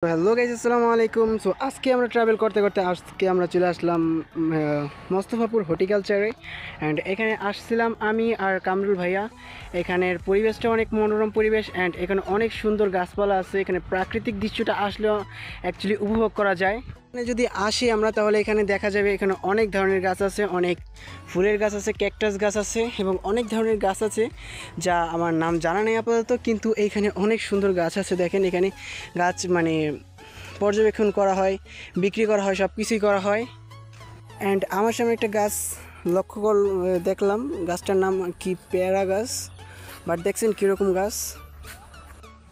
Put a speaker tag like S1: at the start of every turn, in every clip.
S1: Hello guys, আসসালামু আলাইকুম। So আজকে আমরা ট্রাভেল করতে করতে আমরা চলে আসলাম মোস্তফাপুর হর্টিকালচারে। অ্যান্ড এখানে আসছিলাম আমি আর কামরুল ভাইয়া। এখানের পরিবেশটা অনেক মনোরম পরিবেশ, অ্যান্ড এখানে অনেক সুন্দর গাছপালা আছে। এখানে প্রাকৃতিক দৃশ্যটা আসলেও অ্যাকচুয়ালি উপভোগ করা যায়। এখানে যদি আসি আমরা, তাহলে এখানে দেখা যাবে এখানে অনেক ধরনের গাছ আছে, অনেক ফুলের গাছ আছে, ক্যাকটাস গাছ আছে এবং অনেক ধরনের গাছ আছে যা আমার নাম জানা নেই আপাতত, কিন্তু এইখানে অনেক সুন্দর গাছ আছে। দেখেন এখানে গাছ পর্যবেক্ষণ করা হয়, বিক্রি করা হয়, সব কিছুই করা হয়। অ্যান্ড আমার সামনে একটা গাছ দেখলাম, গাছটার নাম কি পেয়ারা গাছ, বাট দেখছেন কীরকম গাছ।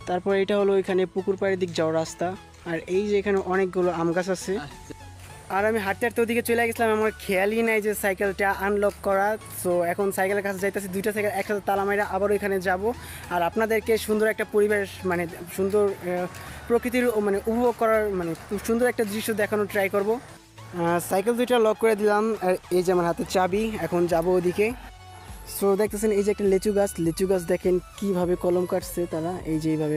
S1: তারপর এটা হলো এখানে পুকুর পাড়ের দিক যাওয়ার রাস্তা। আর এই যে এখানে অনেকগুলো আম গাছ আছে। আর আমি হাঁটতে হাঁটতে ওদিকে চলে গেছিলাম, আমার খেয়ালই নাই যে সাইকেলটা আনলক করা। সো এখন সাইকেলের কাছে যাইতেছি, দুইটা সাইকেল একসাথে তালা মাইরা আবার ওইখানে যাব। আর আপনাদেরকে সুন্দর একটা পরিবেশ, সুন্দর প্রকৃতির উপভোগ করার সুন্দর একটা দৃশ্য দেখানোর ট্রাই করব। সাইকেল দুইটা লক করে দিলাম, আর এই যে আমার হাতে চাবি, এখন যাব ওদিকে। সো দেখতেছেন এই যে একটা লিচু গাছ দেখেন কীভাবে কলম কাটছে তারা, এই যে এইভাবে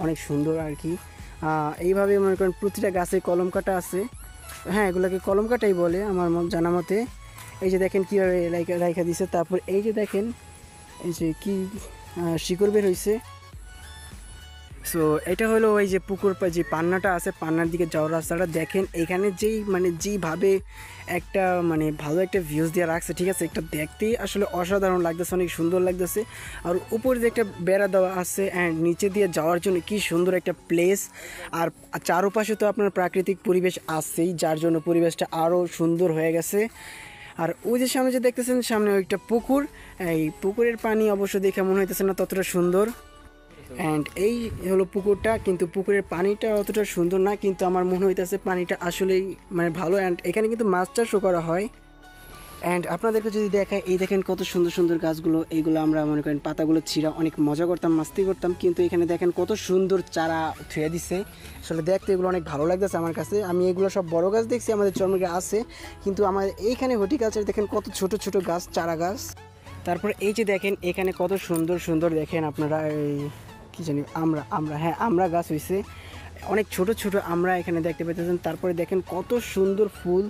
S1: অনেক সুন্দর আর কি। এইভাবে মনে করেন প্রতিটা গাছে কলম কাটা আছে। হ্যাঁ, এগুলোকে কলম কাটাই বলে আমার জানা মতে। এই যে দেখেন কীভাবে রাইখা দিছে। তারপর এই যে দেখেন এই যে কি শিকড় বের হয়েছে। সো এটা হলো ওই যে পুকুর যে পান্নাটা আছে, পান্নার দিকে যাওয়ার রাস্তাটা দেখেন। এখানে যেইভাবে একটা ভালো একটা ভিউজ দিয়ে রাখছে, ঠিক আছে, একটা দেখতেই আসলে অসাধারণ লাগতেছে, অনেক সুন্দর লাগতেছে। আর উপরে যে একটা বেড়া দেওয়া আছে, অ্যান্ড নিচে দিয়ে যাওয়ার জন্য কি সুন্দর একটা প্লেস। আর চারপাশে তো আপনার প্রাকৃতিক পরিবেশ আছেই, যার জন্য পরিবেশটা আরও সুন্দর হয়ে গেছে। আর ওই যে সামনে যে দেখতেছেন, সামনে একটা পুকুর। এই পুকুরের পানি অবশ্য দেখে মনে হইতেছে না ততটা সুন্দর। অ্যান্ড এই হলো পুকুরটা, কিন্তু পুকুরের পানিটা অতটা সুন্দর না, কিন্তু আমার মনে হইতেছে পানিটা আসলেই ভালো। অ্যান্ড এখানে কিন্তু মাছ চাষও করা হয়। অ্যান্ড আপনাদেরকে যদি দেখায়, এই দেখেন কত সুন্দর সুন্দর গাছগুলো। এইগুলো আমরা মনে করেন পাতাগুলো ছিঁড়া অনেক মজা করতাম, মাস্তি করতাম, কিন্তু এখানে দেখেন কত সুন্দর চারা থুয়ে দিছে। আসলে দেখতে এগুলো অনেক ভালো লাগতেছে আমার কাছে। আমি এগুলো সব বড় গাছ দেখছি, আমাদের চরমুগে আছে, কিন্তু আমার এইখানে হর্টিকালচার দেখেন কত ছোট ছোট গাছ, চারা গাছ। তারপর এই যে দেখেন এখানে কত সুন্দর সুন্দর দেখেন আপনারা, এই কী জানি হ্যাঁ আমরা গাছ হয়েছে, অনেক ছোট ছোট আমরা এখানে দেখতে পেতেছেন। তারপরে দেখেন কত সুন্দর ফুল,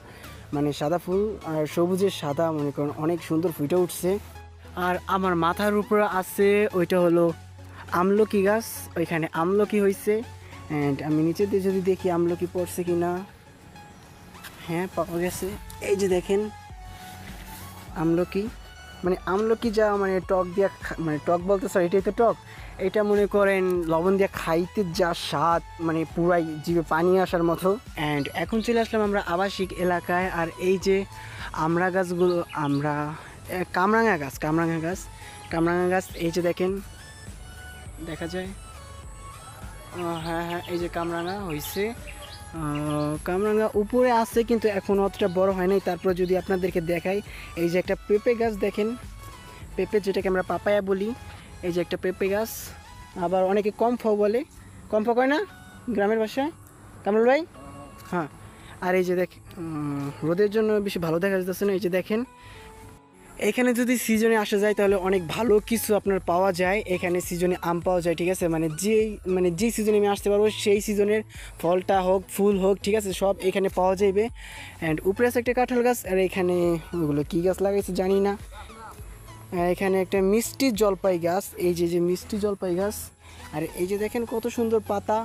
S1: সাদা ফুল আর সবুজের সাদা, মনে করেন অনেক সুন্দর ফুটে উঠছে। আর আমার মাথার উপরে আছে ওইটা হলো আমলকি গাছ, ওইখানে আমলকি হয়েছে। অ্যান্ড আমি নিচে দিয়ে যদি দেখি আমলকি পড়ছে কি না, হ্যাঁ পাওয়া গেছে। এই যে দেখেন আমলকি, আমলকি যা টক দিয়া, টক বলতে স্যার এটাই তো টক। এটা মনে করেন লবণ দিয়ে খাইতে যা স্বাদ, পুরাই জিভে পানি আসার মতো। অ্যান্ড এখন চলে আসলাম আমরা আবাসিক এলাকায়। আর এই যে গাছগুলো, কামরাঙা গাছ, এই যে দেখেন দেখা যায়। হ্যাঁ হ্যাঁ, এই যে কামরাঙা হয়েছে, কামরাঙা উপরে আছে, কিন্তু এখন অতটা বড় হয় নাই। তারপর যদি আপনাদেরকে দেখাই, এই যে একটা পেঁপে গাছ দেখেন, পেঁপে যেটাকে আমরা পাপায়া বলি, এই যে একটা পেঁপে গাছ। আবার অনেকে কমফ বলে, কমফ কয় না গ্রামের ভাষায়, কামরুল ভাই? হ্যাঁ। আর এই যে রোদের জন্য বেশি ভালো দেখা যাচ্ছে না। এই যে দেখেন এখানে যদি সিজনে আসা যায় তাহলে অনেক ভালো কিছু আপনার পাওয়া যায়। এখানে সিজনে আম পাওয়া যায়, ঠিক আছে, যেই সিজনে আমি আসতে পারবো সেই সিজনের ফলটা হোক, ফুল হোক, ঠিক আছে, সব এখানে পাওয়া যাবে। অ্যান্ড উপরে আছে একটা কাঁঠাল গাছ। আর এখানে ওগুলো কী গাছ লাগাইছে জানি না। এখানে একটা মিষ্টি জলপাই গাছ, এই যে মিষ্টি জলপাই গাছ। আর এই যে দেখেন কত সুন্দর পাতা,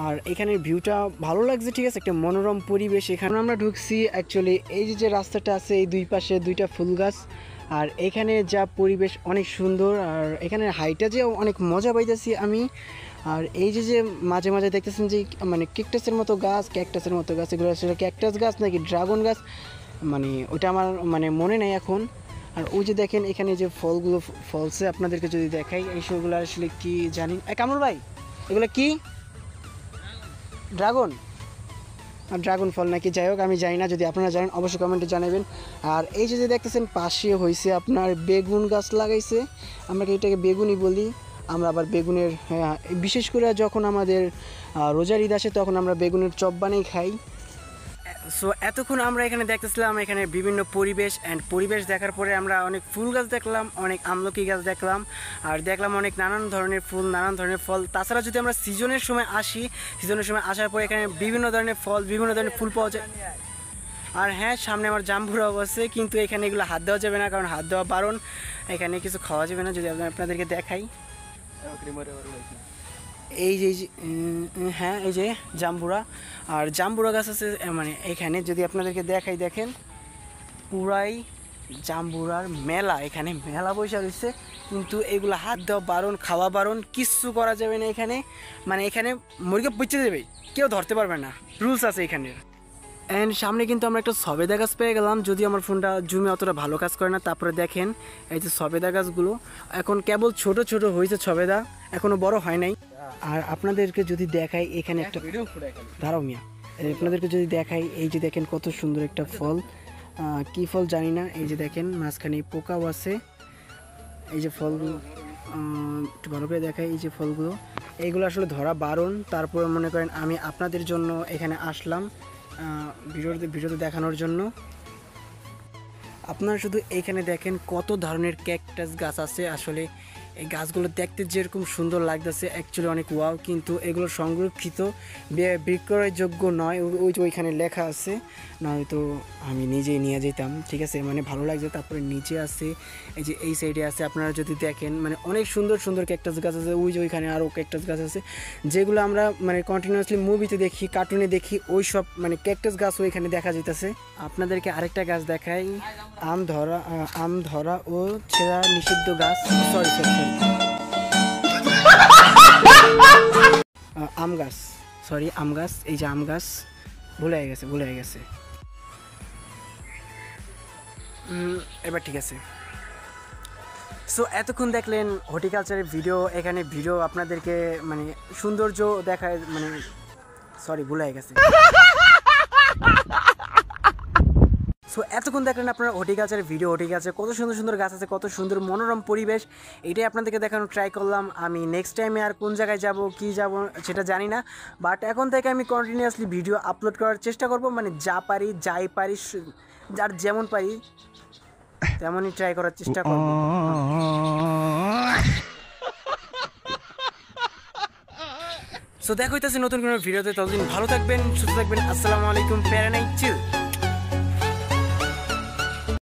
S1: আর এখানের ভিউটা ভালো লাগছে, ঠিক আছে, একটা মনোরম পরিবেশ। এখানে আমরা ঢুকছি অ্যাকচুয়ালি এই যে রাস্তাটা আছে, এই দুই পাশে দুইটা ফুল গাছ। আর এখানে যা পরিবেশ অনেক সুন্দর, আর এখানে হাইটা যে অনেক মজা পাইতেছি আমি। আর এই যে মাঝে মাঝে দেখতেছেন যে ক্যাকটাসের মতো গাছ, এগুলো আসলে ক্যাকটাস গাছ নাকি ড্রাগন গাছ, ওটা আমার মনে নেই এখন। আর ওই যে দেখেন এখানে যে ফলগুলো ফলছে, আপনাদেরকে যদি দেখাই, এই সবগুলো আসলে কি জানি। কামরুল ভাই, এগুলো কি ড্রাগন? আর ড্রাগন ফল নাকি, যাই হোক আমি জানি না, যদি আপনারা জানেন অবশ্যই কমেন্টে জানাবেন। আর এই যে দেখতেছেন পাশে হয়েছে আপনার বেগুন গাছ লাগাইছে, আমরা এটাকে বেগুনই বলি। আমরা আবার বেগুনের, বিশেষ করে যখন আমাদের রোজার ঈদ আসে তখন আমরা বেগুনের চপ বানিয়ে খাই। সো এতক্ষণ আমরা এখানে দেখতেছিলাম এখানে বিভিন্ন পরিবেশ দেখার পরে আমরা অনেক ফুল গাছ দেখলাম, অনেক আমলকি গাছ দেখলাম, আর দেখলাম অনেক নানান ধরনের ফুল, নানান ধরনের ফল। তাছাড়া যদি আমরা সিজনের সময় আসি, সিজনের সময় আসার পরে এখানে বিভিন্ন ধরনের ফল, বিভিন্ন ধরনের ফুল পাওয়া যায়। আর হ্যাঁ, সামনে আমার জাম্বুরাও আছে, কিন্তু এখানে এগুলো হাত দেওয়া যাবে না, কারণ হাত দেওয়া বারণ। এখানে কিছু খাওয়া যাবে না। যদি আপনাদেরকে দেখাই, এই যে হ্যাঁ, এই যে জাম্বুরা, আর জাম্বুরা গাছ আছে মানে এখানে। যদি আপনাদেরকে দেখাই, দেখেন পুরাই জাম্বুরার মেলা, এখানে মেলা বসে রয়েছে, কিন্তু এগুলো হাত দেওয়া বারণ, খাওয়া বারণ, কিচ্ছু করা যাবে না এখানে। মানে এখানে মুরগি পচে যাবে, কেউ ধরতে পারবে না, রুলস আছে এখানের। অ্যান্ড সামনে কিন্তু আমরা একটা সবেদা গাছ পেয়ে গেলাম, যদি আমার ফোনটা জুমে অতটা ভালো কাজ করে না। তারপরে দেখেন এই যে সবেদা গাছগুলো এখন কেবল ছোট ছোট হয়েছে, সবেদা এখনও বড় হয় নাই। আর আপনাদেরকে যদি দেখাই, এখানে একটা দাঁড়াও মিয়া, আপনাদেরকে যদি দেখাই, এই যে দেখেন কত সুন্দর একটা ফল, কি ফল জানি না। এই যে দেখেন মাঝখানে পোকাও আছে। এই যে ফলগুলো একটু ভালো করে দেখাই, এই যে ফলগুলো, এইগুলো আসলে ধরা বারণ। তারপরে মনে করেন আমি আপনাদের জন্য এখানে আসলাম ভিডিওতে দেখানোর জন্য। আপনারা শুধু এইখানে দেখেন কত ধরনের ক্যাকটাস গাছ আছে। আসলে এই গাছগুলো দেখতে যেরকম সুন্দর লাগতেছে, অ্যাকচুয়ালি অনেক ওয়াও, কিন্তু এগুলো সংরক্ষিত, বিক্রয়যোগ্য নয়। ওই যে ওইখানে লেখা আছে, নয়তো আমি নিজেই নিয়ে যেতাম, ঠিক আছে, মানে ভালো লাগছে। তারপরে নিচে আছে, এই যে এই সাইডে আছে, আপনারা যদি দেখেন মানে অনেক সুন্দর সুন্দর ক্যাকটাস গাছ আছে। ওই যে ওইখানে আরও ক্যাকটাস গাছ আছে, যেগুলো আমরা মানে কন্টিনিউয়াসলি মুভিতে দেখি, কার্টুনে দেখি, ওই সব মানে ক্যাকটাস গাছ ওইখানে দেখা যেতেছে। আপনাদেরকে আরেকটা গাছ দেখাই, আম ধরা ও ছেঁড়া নিষিদ্ধ গাছ, সরি আম গাছ, আম গাছ, এই যে আম গাছ, ভুলে গেছে। এবার ঠিক আছে। সো এতক্ষণ দেখলেন হর্টিকালচারের ভিডিও। এখানে ভিডিও আপনাদেরকে মানে সৌন্দর্য দেখায়, মানে ভুলে গেছে। সো এতক্ষণ দেখলেন আপনারা হর্টিকালচারের ভিডিও। হর্টিকালচার কত সুন্দর সুন্দর গাছ আছে, কত সুন্দর মনোরম পরিবেশ, এটাই আপনাদেরকে দেখানোর ট্রাই করলাম। আমি নেক্সট টাইমে আর কোন জায়গায় যাব, কি যাব সেটা জানি না, বাট এখন থেকে আমি কন্টিনিউয়াসলি ভিডিও আপলোড করার চেষ্টা করব। মানে যাই পারি, যার যেমন পারি তেমনই ট্রাই করার চেষ্টা করব। সো দেখা হইতেছে নতুন কোনো ভিডিওতে। ততদিন ভালো থাকবেন, সুস্থ থাকবেন। আসসালামু আলাইকুম। প্যারা নাই, চিল।